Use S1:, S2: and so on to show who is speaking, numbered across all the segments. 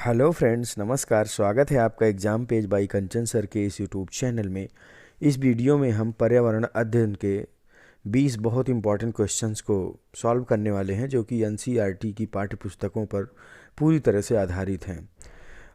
S1: Hello friends, नमस्कार। स्वागत है आपका exam page by Kanchan sir के इस यूट्यूब चैनल में। इस वीडियो में हम पर्यावरण अध्ययन के 20 बहुत इंपॉर्टेंट क्वेश्चंस को सॉल्व करने वाले हैं, जो कि एनसीईआरटी की पाठ्य पुस्तकों पर पूरी तरह से आधारित हैं।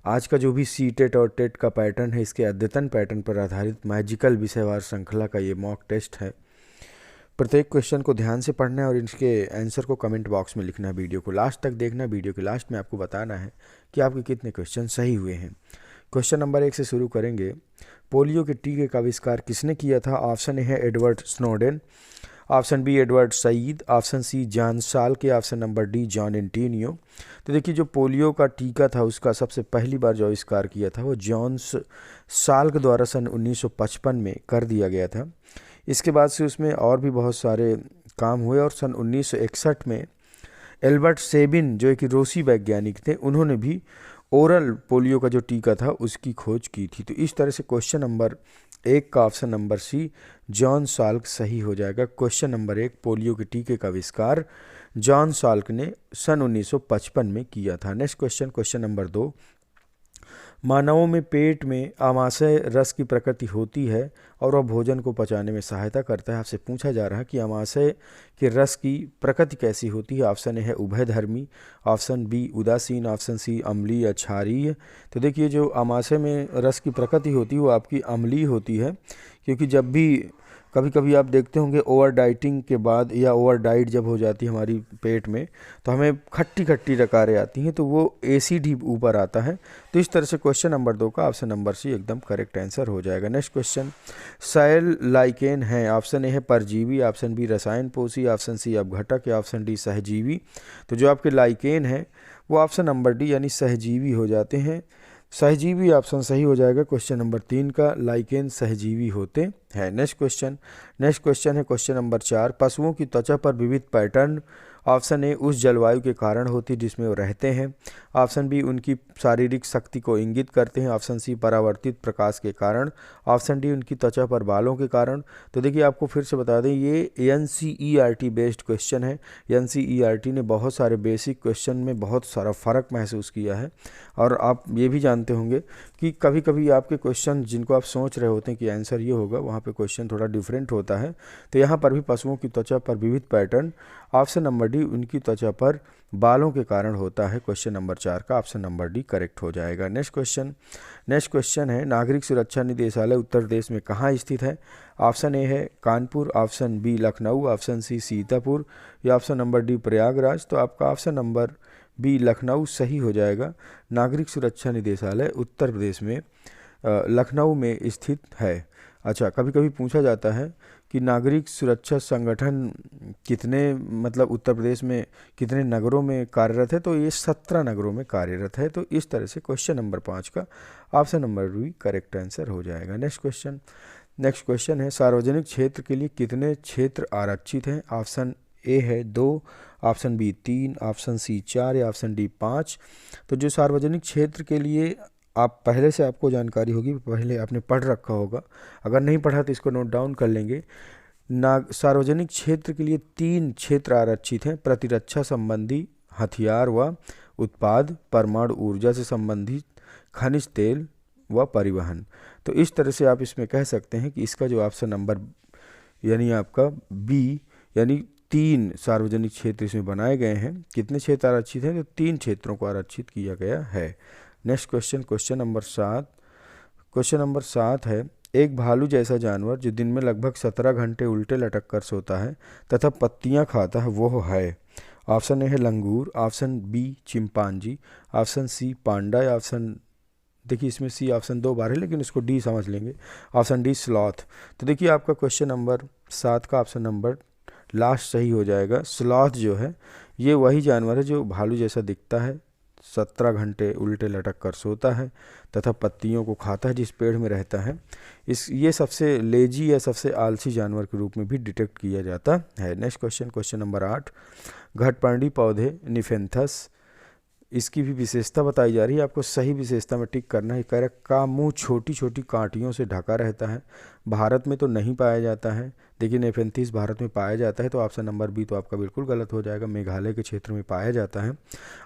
S1: आज का जो भी सीटेट और टेट का पैटर्न है, इसके अद्यतन पैटर्न पर आधारित मैजिकल विषयवार श्रृंखला का ये मॉक टेस्ट है। प्रत्येक क्वेश्चन को ध्यान से पढ़ना है और इसके आंसर को कमेंट बॉक्स में लिखना है। वीडियो को लास्ट तक देखना। वीडियो के लास्ट में आपको बताना है कि आपके कितने क्वेश्चन सही हुए हैं। क्वेश्चन नंबर 1 से शुरू करेंगे। पोलियो के टीके का आविष्कार किसने किया था? ऑप्शन ए है Edward Snowden, option B Edward Said, option C John Salk, option number D John Antonio. तो देखिए, जो पोलियो का टीका था उसका सबसे पहली बार जो आविष्कार किया था वो जॉन साल्क द्वारा सन 1955 में कर दिया गया था। इसके बाद से उसमें और भी बहुत सारे काम हुए और सन 1961 में एल्बर्ट सेबिन, जो एक रूसी वैज्ञानिक थे, उन्होंने भी ओरल पोलियो का जो टीका था उसकी खोज की थी। तो इस तरह से क्वेश्चन नंबर 1 का option number C John Salk सही हो जाएगा। क्वेश्चन नंबर 1, पोलियो के टीके का आविष्कार जॉन साल्क ने सन 1955 में किया था। Next question, question number 2। मानवों में पेट में आमाशय रस की प्रकृति होती है और वह भोजन को पचाने में सहायता करता है। आपसे पूछा जा रहा है कि आमाशय के रस की प्रकृति कैसी होती है। ऑप्शन ए है उभयधर्मी, ऑप्शन बी उदासीन, ऑप्शन सी अम्लीय या क्षारीय। तो देखिए, जो आमाशय में रस की प्रकृति होती है वो आपकी अम्लीय होती है, क्योंकि जब भी कभी कभी आप देखते होंगे ओवर डाइटिंग के बाद या ओवर डाइट जब हो जाती है हमारी पेट में, तो हमें खट्टी खट्टी डकारें आती हैं, तो वो एसिड ही ऊपर आता है। तो इस तरह से क्वेश्चन नंबर 2 का ऑप्शन नंबर सी एकदम करेक्ट आंसर हो जाएगा। नेक्स्ट क्वेश्चन, सेल लाइकेन है। ऑप्शन ए है परजीवी, ऑप्शन बी रसायन पोषी, ऑप्शन सी अपघटक या ऑप्शन डी सहजीवी। तो जो आपके लाइकेन है वो ऑप्शन नंबर डी यानी सहजीवी हो जाते हैं। सहजीवी ऑप्शन सही हो जाएगा क्वेश्चन नंबर 3 का। लाइकेन सहजीवी होते हैं। नेक्स्ट क्वेश्चन है क्वेश्चन नंबर 4। पशुओं की त्वचा पर विविध पैटर्न। ऑप्शन ए उस जलवायु के कारण होती है जिसमें वो रहते हैं, ऑप्शन बी उनकी शारीरिक शक्ति को इंगित करते हैं, ऑप्शन सी परावर्तित प्रकाश के कारण, ऑप्शन डी उनकी त्वचा पर बालों के कारण। तो देखिए, आपको फिर से बता दें, ये एनसीईआरटी बेस्ड क्वेश्चन है। एनसीईआरटी ने बहुत सारे बेसिक क्वेश्चन में बहुत सारा फ़र्क महसूस किया है। और आप ये भी जानते होंगे कि कभी कभी आपके क्वेश्चन जिनको आप सोच रहे होते हैं कि आंसर ये होगा, वहाँ पे क्वेश्चन थोड़ा डिफरेंट होता है। तो यहाँ पर भी पशुओं की त्वचा पर विविध पैटर्न, ऑप्शन नंबर डी उनकी त्वचा पर बालों के कारण होता है। क्वेश्चन नंबर 4 का ऑप्शन नंबर डी करेक्ट हो जाएगा। नेक्स्ट क्वेश्चन है नागरिक सुरक्षा निदेशालय उत्तर प्रदेश में कहाँ स्थित है? ऑप्शन ए है Kanpur, option B Lucknow, option C Sitapur या ऑप्शन नंबर डी प्रयागराज। तो आपका ऑप्शन नंबर बी लखनऊ सही हो जाएगा। नागरिक सुरक्षा निदेशालय उत्तर प्रदेश में लखनऊ में स्थित है। अच्छा, कभी कभी पूछा जाता है कि नागरिक सुरक्षा संगठन कितने उत्तर प्रदेश में कितने नगरों में कार्यरत है? तो ये 17 नगरों में कार्यरत है। तो इस तरह से क्वेश्चन नंबर 5 का option number B correct answer हो जाएगा। नेक्स्ट क्वेश्चन है सार्वजनिक क्षेत्र के लिए कितने क्षेत्र आरक्षित हैं? ऑप्शन ए है 2, ऑप्शन बी 3, ऑप्शन सी 4 या ऑप्शन डी 5। तो जो सार्वजनिक क्षेत्र के लिए आप पहले से आपको जानकारी होगी, पहले आपने पढ़ रखा होगा, अगर नहीं पढ़ा तो इसको नोट डाउन कर लेंगे। सार्वजनिक क्षेत्र के लिए 3 क्षेत्र आरक्षित हैं: प्रतिरक्षा संबंधी, हथियार व उत्पाद, परमाणु ऊर्जा से संबंधित, खनिज तेल व परिवहन। तो इस तरह से आप इसमें कह सकते हैं कि इसका जो ऑप्शन नंबर यानी आपका बी यानी 3 सार्वजनिक क्षेत्र इसमें बनाए गए हैं। कितने क्षेत्र आरक्षित हैं? तो 3 क्षेत्रों को आरक्षित किया गया है। नेक्स्ट क्वेश्चन नंबर 7 है एक भालू जैसा जानवर जो दिन में लगभग 17 घंटे उल्टे लटक कर सोता है तथा पत्तियां खाता है, वो है? ऑप्शन ए है लंगूर, option B chimpanzee, option C panda या ऑप्शन, देखिए इसमें सी ऑप्शन 2 बार है लेकिन इसको डी समझ लेंगे, ऑप्शन डी स्लॉथ। तो देखिए, आपका क्वेश्चन नंबर 7 का ऑप्शन नंबर लास्ट सही हो जाएगा। स्लॉथ जो है ये वही जानवर है जो भालू जैसा दिखता है, 17 घंटे उल्टे लटक कर सोता है तथा पत्तियों को खाता है, जिस पेड़ में रहता है। ये सबसे लेजी या सबसे आलसी जानवर के रूप में भी डिटेक्ट किया जाता है। Next question number 8। घटपर्णी पौधे निफेंथस, इसकी भी विशेषता बताई जा रही है। आपको सही विशेषता में टिक करना है। कह रहा का मुंह छोटी छोटी कांटियों से ढका रहता है, भारत में तो नहीं पाया जाता है, देखिए नेफेंथिस भारत में पाया जाता है, तो ऑप्शन नंबर बी तो आपका बिल्कुल गलत हो जाएगा, मेघालय के क्षेत्र में पाया जाता है।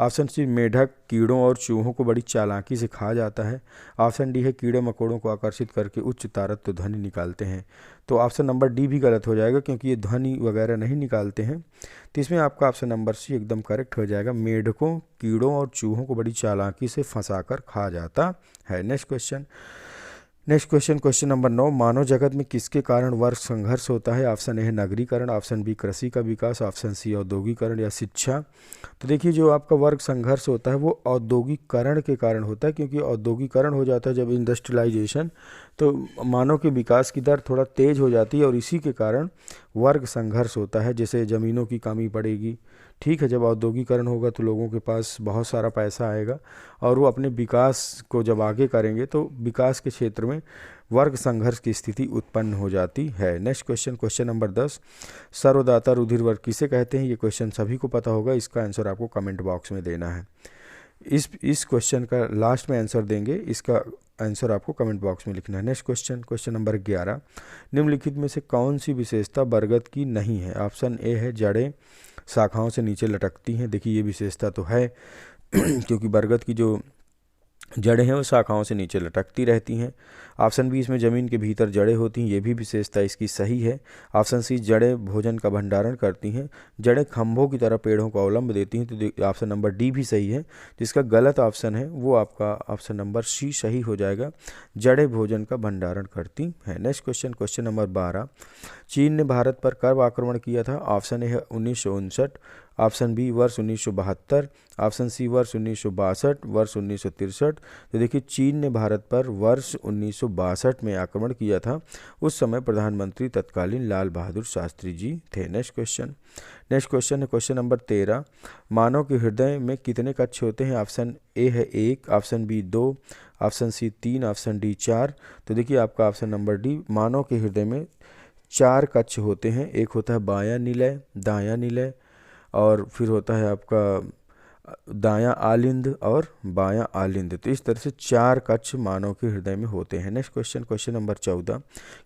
S1: ऑप्शन सी, मेढक कीड़ों और चूहों को बड़ी चालाकी से खा जाता है। ऑप्शन डी है, कीड़े मकोड़ों को आकर्षित करके उच्च तारत्व ध्वनि निकालते हैं। तो ऑप्शन नंबर डी भी गलत हो जाएगा, क्योंकि ये ध्वनि वगैरह नहीं निकालते हैं। तो इसमें आपका ऑप्शन नंबर सी एकदम करेक्ट हो जाएगा, मेढकों कीड़ों और चूहों को बड़ी चालाकी से फंसाकर खा जाता है। नेक्स्ट क्वेश्चन, क्वेश्चन नंबर 9, मानव जगत में किसके कारण वर्ग संघर्ष होता है? ऑप्शन ए है नगरीकरण, ऑप्शन बी कृषि का विकास, ऑप्शन सी औद्योगिकरण या शिक्षा। तो देखिए जो आपका वर्ग संघर्ष होता है वो औद्योगिकरण के कारण होता है, क्योंकि औद्योगिकरण हो जाता है जब इंडस्ट्रियलाइजेशन, तो मानव के विकास की दर थोड़ा तेज हो जाती है और इसी के कारण वर्ग संघर्ष होता है। जैसे ज़मीनों की कमी पड़ेगी, ठीक है, जब औद्योगिकरण होगा तो लोगों के पास बहुत सारा पैसा आएगा और वो अपने विकास को जब आगे करेंगे तो विकास के क्षेत्र में वर्ग संघर्ष की स्थिति उत्पन्न हो जाती है। नेक्स्ट क्वेश्चन, क्वेश्चन नंबर 10, सर्वदाता रुधिर वर्ग किसे कहते हैं? ये क्वेश्चन सभी को पता होगा, इसका आंसर आपको कमेंट बॉक्स में देना है। इस क्वेश्चन का लास्ट में आंसर देंगे, इसका आंसर आपको कमेंट बॉक्स में लिखना है। नेक्स्ट क्वेश्चन, क्वेश्चन नंबर 11, निम्नलिखित में से कौन सी विशेषता बरगद की नहीं है? ऑप्शन ए है जड़ें शाखाओं से नीचे लटकती हैं। देखिए ये विशेषता तो है क्योंकि बरगद की जो जड़ें हैं वो शाखाओं से नीचे लटकती रहती हैं। ऑप्शन बी, इसमें ज़मीन के भीतर जड़ें होती हैं, ये भी विशेषता इसकी सही है। ऑप्शन सी, जड़ें भोजन का भंडारण करती हैं, जड़ें खंभों की तरह पेड़ों को अवलंब देती हैं, तो ऑप्शन नंबर डी भी सही है। जिसका गलत ऑप्शन है वो आपका ऑप्शन नंबर सी सही हो जाएगा, जड़ें भोजन का भंडारण करती हैं। नेक्स्ट क्वेश्चन, क्वेश्चन नंबर 12, चीन ने भारत पर कब आक्रमण किया था? ऑप्शन ए है 1959, ऑप्शन बी वर्ष 1972, ऑप्शन सी वर्ष 1962, वर्ष 1963। तो देखिए चीन ने भारत पर वर्ष 1962 में आक्रमण किया था, उस समय प्रधानमंत्री तत्कालीन लाल बहादुर शास्त्री जी थे। नेक्स्ट क्वेश्चन है क्वेश्चन नंबर 13, मानव के हृदय में कितने कक्ष होते हैं? ऑप्शन ए है 1, option B 2, option C 3, option D 4। तो देखिए आपका ऑप्शन नंबर डी, मानव के हृदय में 4 कक्ष होते हैं। एक होता है बायां निलय, दायां निलय, और फिर होता है आपका दायां आलिंद और बायां आलिंद। तो इस तरह से 4 कक्ष मानव के हृदय में होते हैं। नेक्स्ट क्वेश्चन, क्वेश्चन नंबर 14,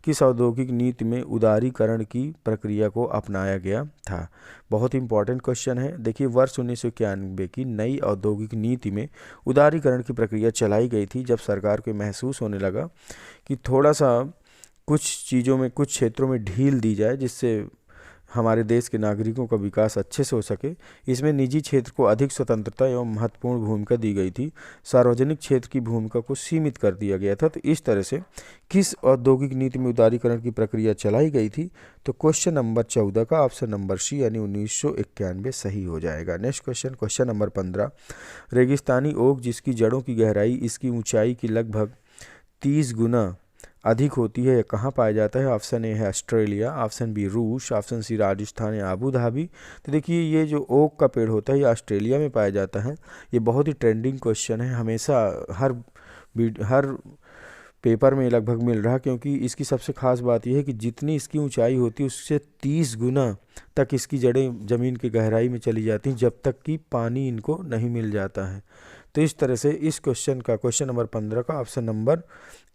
S1: किस औद्योगिक नीति में उदारीकरण की प्रक्रिया को अपनाया गया था? बहुत इंपॉर्टेंट क्वेश्चन है। देखिए वर्ष 1991 की नई औद्योगिक नीति में उदारीकरण की प्रक्रिया चलाई गई थी, जब सरकार को महसूस होने लगा कि थोड़ा सा कुछ चीज़ों में, कुछ क्षेत्रों में ढील दी जाए जिससे हमारे देश के नागरिकों का विकास अच्छे से हो सके। इसमें निजी क्षेत्र को अधिक स्वतंत्रता एवं महत्वपूर्ण भूमिका दी गई थी, सार्वजनिक क्षेत्र की भूमिका को सीमित कर दिया गया था। तो इस तरह से किस औद्योगिक नीति में उदारीकरण की प्रक्रिया चलाई गई थी? तो क्वेश्चन नंबर 14 का ऑप्शन नंबर सी यानी 1991 सही हो जाएगा। नेक्स्ट क्वेश्चन, क्वेश्चन नंबर 15, रेगिस्तानी ओक जिसकी जड़ों की गहराई इसकी ऊंचाई की लगभग 30 गुना अधिक होती है, कहाँ पाया जाता है? ऑप्शन ए है ऑस्ट्रेलिया, ऑप्शन बी रूस, ऑप्शन सी राजस्थान या आबू धाबी। तो देखिए ये जो ओक का पेड़ होता है ये ऑस्ट्रेलिया में पाया जाता है। ये बहुत ही ट्रेंडिंग क्वेश्चन है, हमेशा हर पेपर में लगभग मिल रहा, क्योंकि इसकी सबसे खास बात यह है कि जितनी इसकी ऊंचाई होती है उससे 30 गुना तक इसकी जड़ें ज़मीन की गहराई में चली जाती हैं, जब तक कि पानी इनको नहीं मिल जाता है। तो इस तरह से इस क्वेश्चन का, क्वेश्चन नंबर 15 का ऑप्शन नंबर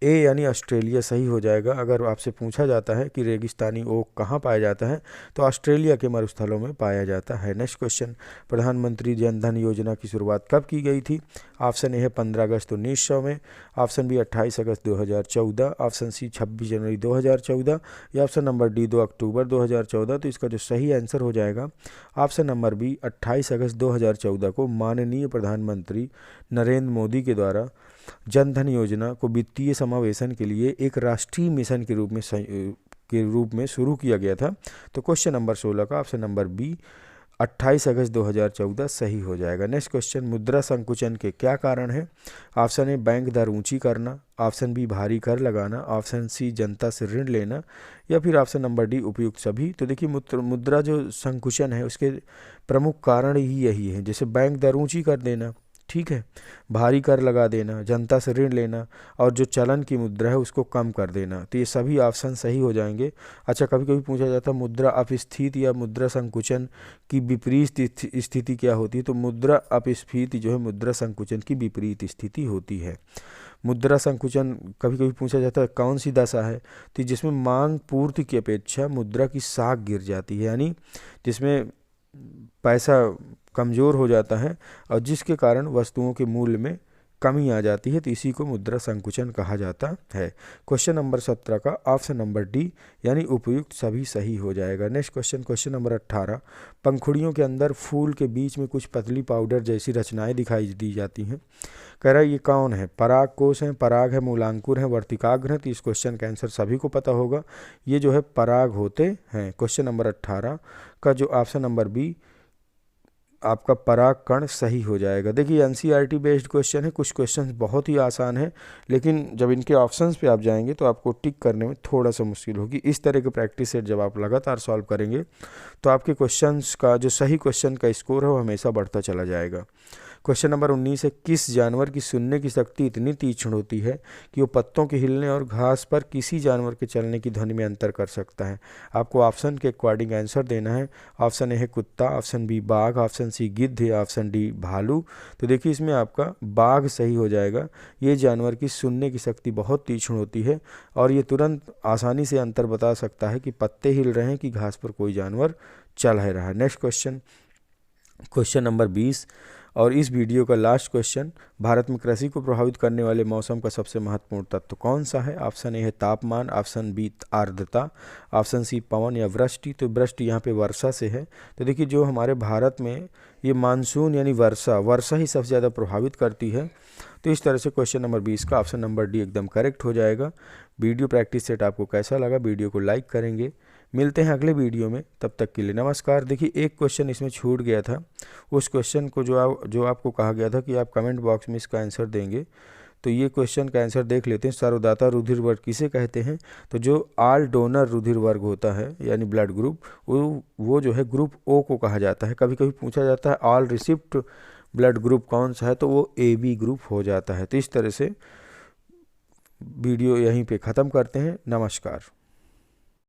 S1: ए यानी ऑस्ट्रेलिया सही हो जाएगा। अगर आपसे पूछा जाता है कि रेगिस्तानी ओक कहाँ पाया जाता है तो ऑस्ट्रेलिया के मरुस्थलों में पाया जाता है। नेक्स्ट क्वेश्चन, प्रधानमंत्री जन धन योजना की शुरुआत कब की गई थी? ऑप्शन ए है 15 अगस्त 1900 में, ऑप्शन बी 28 अगस्त 2014, ऑप्शन सी 26 जनवरी 2014 या ऑप्शन नंबर डी 2 अक्टूबर 2014। तो इसका जो सही आंसर हो जाएगा ऑप्शन नंबर बी 28 अगस्त 2014 को माननीय प्रधानमंत्री नरेंद्र मोदी के द्वारा जन धन योजना को वित्तीय समावेशन के लिए एक राष्ट्रीय मिशन के रूप में शुरू किया गया था। तो क्वेश्चन नंबर 16 का ऑप्शन नंबर बी 28 अगस्त 2014 सही हो जाएगा। नेक्स्ट क्वेश्चन, मुद्रा संकुचन के क्या कारण है? ऑप्शन ए बैंक दर ऊंची करना, ऑप्शन बी भारी कर लगाना, ऑप्शन सी जनता से ऋण लेना या फिर ऑप्शन नंबर डी उपयुक्त सभी। तो देखिए मुद्रा जो संकुचन है उसके प्रमुख कारण ही यही है, जैसे बैंक दर ऊंची कर देना, ठीक है। भारी कर लगा देना, जनता से ऋण लेना और जो चलन की मुद्रा है उसको कम कर देना, तो ये सभी ऑप्शन सही हो जाएंगे। अच्छा, कभी कभी पूछा जाता है मुद्रा अपस्फीति या मुद्रा संकुचन की विपरीत स्थिति क्या होती है, तो मुद्रा अपस्फीति जो है मुद्रा संकुचन की विपरीत स्थिति होती है। मुद्रा संकुचन कभी कभी पूछा जाता है कौन सी दशा है, तो जिसमें मांग पूर्ति की अपेक्षा मुद्रा की साख गिर जाती है, यानी जिसमें पैसा कमज़ोर हो जाता है और जिसके कारण वस्तुओं के मूल्य में कमी आ जाती है, तो इसी को मुद्रा संकुचन कहा जाता है। क्वेश्चन नंबर 17 का ऑप्शन नंबर डी यानी उपयुक्त सभी सही हो जाएगा। नेक्स्ट क्वेश्चन, क्वेश्चन नंबर 18, पंखुड़ियों के अंदर फूल के बीच में कुछ पतली पाउडर जैसी रचनाएं दिखाई दी जाती हैं। कह रहा है ये कौन है, पराग कोश है, पराग है, मूलांकुर है, वर्तिकाग्र है, तो इस क्वेश्चन का आंसर सभी को पता होगा, ये जो है पराग होते हैं। क्वेश्चन नंबर 18 का जो ऑप्शन नंबर बी आपका पराग कण सही हो जाएगा। देखिए एनसीईआरटी बेस्ड क्वेश्चन है, कुछ क्वेश्चंस बहुत ही आसान है, लेकिन जब इनके ऑप्शंस पे आप जाएंगे तो आपको टिक करने में थोड़ा सा मुश्किल होगी। इस तरह के प्रैक्टिस सेट जब आप लगातार सॉल्व करेंगे तो आपके क्वेश्चंस का जो सही क्वेश्चन का स्कोर है वो हमेशा बढ़ता चला जाएगा। क्वेश्चन नंबर 19 है, किस जानवर की सुनने की शक्ति इतनी तीक्ष्ण होती है कि वो पत्तों के हिलने और घास पर किसी जानवर के चलने की ध्वनि में अंतर कर सकता है। आपको ऑप्शन के अकॉर्डिंग आंसर देना है। ऑप्शन ए है कुत्ता, ऑप्शन बी बाघ, ऑप्शन सी गिद्ध है, ऑप्शन डी भालू। तो देखिए इसमें आपका बाघ सही हो जाएगा। ये जानवर की सुनने की शक्ति बहुत तीक्ष्ण होती है और ये तुरंत आसानी से अंतर बता सकता है कि पत्ते हिल रहे हैं कि घास पर कोई जानवर चल रहा है। नेक्स्ट क्वेश्चन, क्वेश्चन नंबर 20 और इस वीडियो का लास्ट क्वेश्चन, भारत में कृषि को प्रभावित करने वाले मौसम का सबसे महत्वपूर्ण तत्व कौन सा है। ऑप्शन ए है तापमान, ऑप्शन बी आर्द्रता, ऑप्शन सी पवन या वृष्टि। तो वृष्टि यहाँ पे वर्षा से है। तो देखिए जो हमारे भारत में ये मानसून यानी वर्षा ही सबसे ज़्यादा प्रभावित करती है। तो इस तरह से क्वेश्चन नंबर 20 का ऑप्शन नंबर डी एकदम करेक्ट हो जाएगा। वीडियो प्रैक्टिस सेट आपको कैसा लगा, वीडियो को लाइक करेंगे। मिलते हैं अगले वीडियो में, तब तक के लिए नमस्कार। देखिए एक क्वेश्चन इसमें छूट गया था, उस क्वेश्चन को जो आपको कहा गया था कि आप कमेंट बॉक्स में इसका आंसर देंगे, तो ये क्वेश्चन का आंसर देख लेते हैं। सर्वदाता रुधिर वर्ग किसे कहते हैं, तो जो ऑल डोनर रुधिर वर्ग होता है यानी ब्लड ग्रुप, वो जो है ग्रुप ओ को कहा जाता है। कभी कभी पूछा जाता है ऑल रिसिप्ट ब्लड ग्रुप कौन सा है, तो वो AB ग्रुप हो जाता है। तो इस तरह से वीडियो यहीं पे ख़त्म करते हैं। नमस्कार।